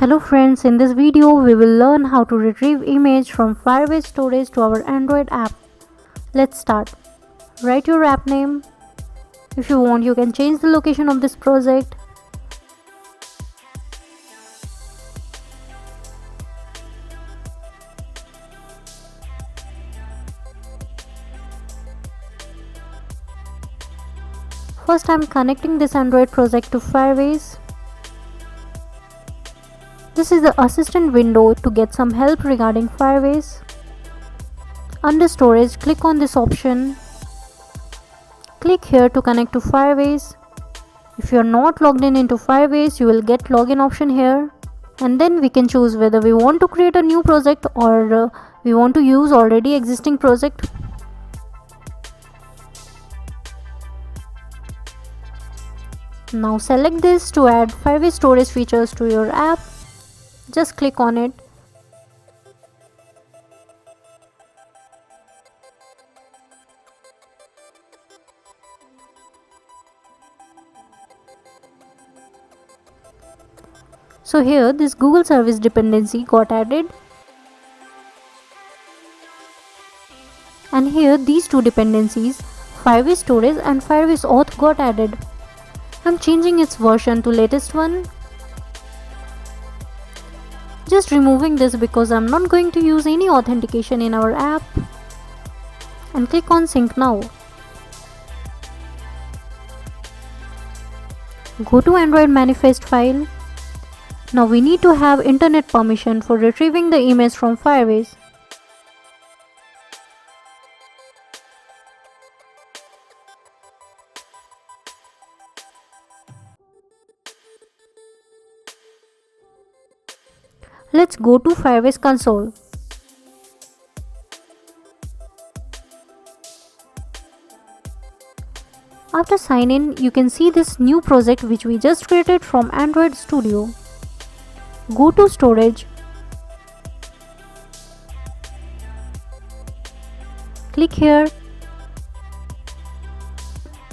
Hello friends, in this video we will learn how to retrieve image from Firebase storage to our Android app. Let's start. Write your app name. If you want, you can change the location of this project. First, I am connecting this Android project to Firebase. This is the Assistant window to get some help regarding Firebase. Under Storage, click on this option. Click here to connect to Firebase. If you are not logged in into Firebase, you will get login option here. And then we can choose whether we want to create a new project or we want to use already existing project. Now select this to add Firebase storage features to your app. Just click on it. So here this Google service dependency got added. And here these two dependencies, Firebase storage and Firebase auth, got added. I'm changing its version to latest one. Just removing this because I'm not going to use any authentication in our app. And click on sync now. Go to Android manifest file. Now we need to have internet permission for retrieving the image from Firebase. Let's go to Firebase Console. After sign in, you can see this new project which we just created from Android Studio. Go to Storage. Click here.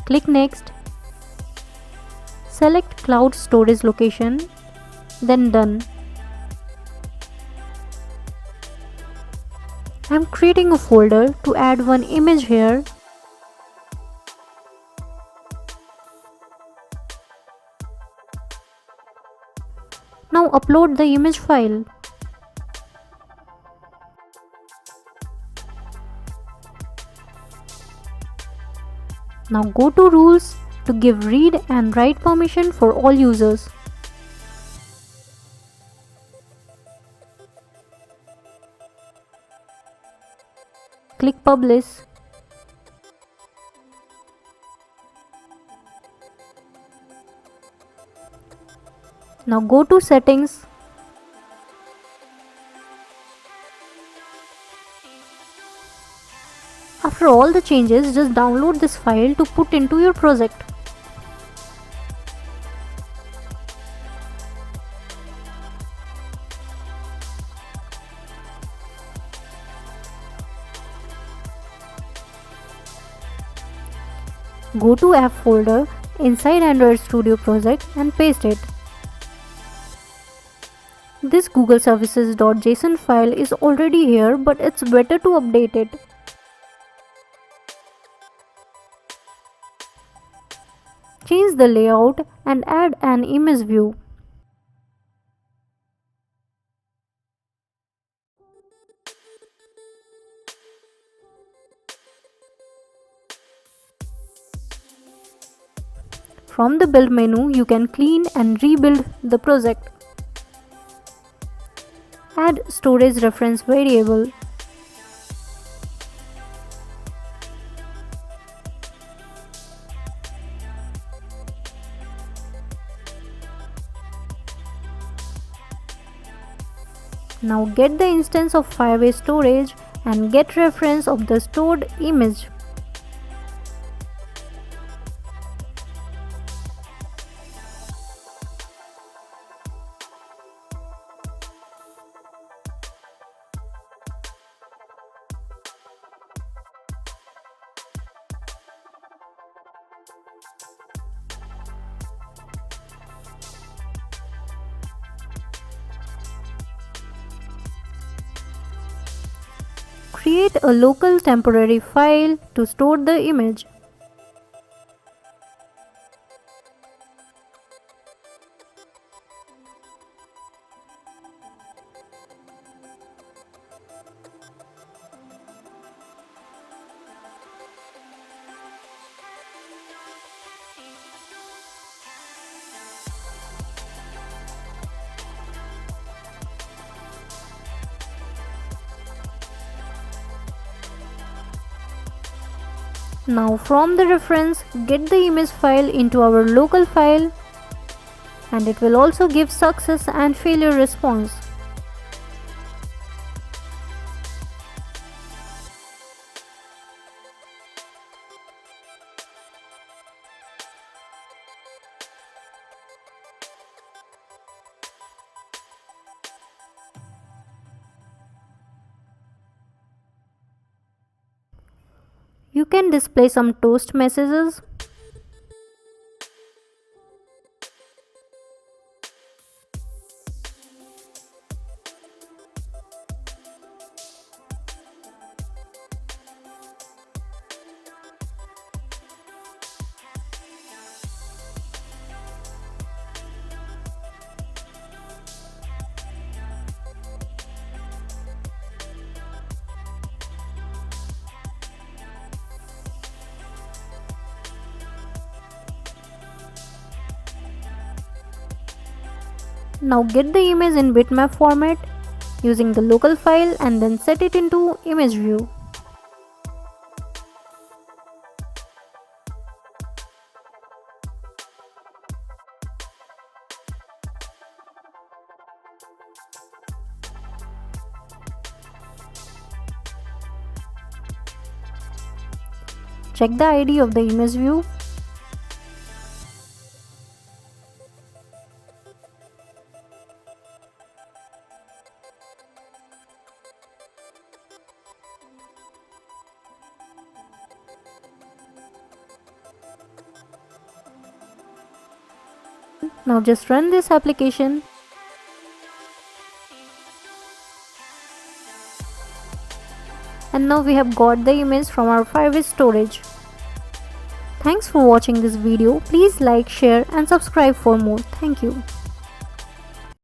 Click Next. Select Cloud Storage Location. Then Done. I'm creating a folder to add one image here. Now upload the image file. Now go to Rules to give read and write permission for all users. Click Publish. Now go to Settings. After all the changes, just download this file to put into your project. Go to App folder inside Android Studio project and paste it. This Google services.json file is already here, but it's better to update it. Change the layout and add an image view. From the build menu, you can clean and rebuild the project. Add storage reference variable. Now get the instance of Firebase storage and get reference of the stored image. create a local temporary file to store the image. Now from the reference, get the image file into our local file, and it will also give success and failure response. You can display some toast messages. Now get the image in bitmap format using the local file and then set it into image view. Check the ID of the image view. Now just run this application. And now we have got the image from our Firebase storage. Thanks for watching this video. Please like, share and subscribe for more. Thank you.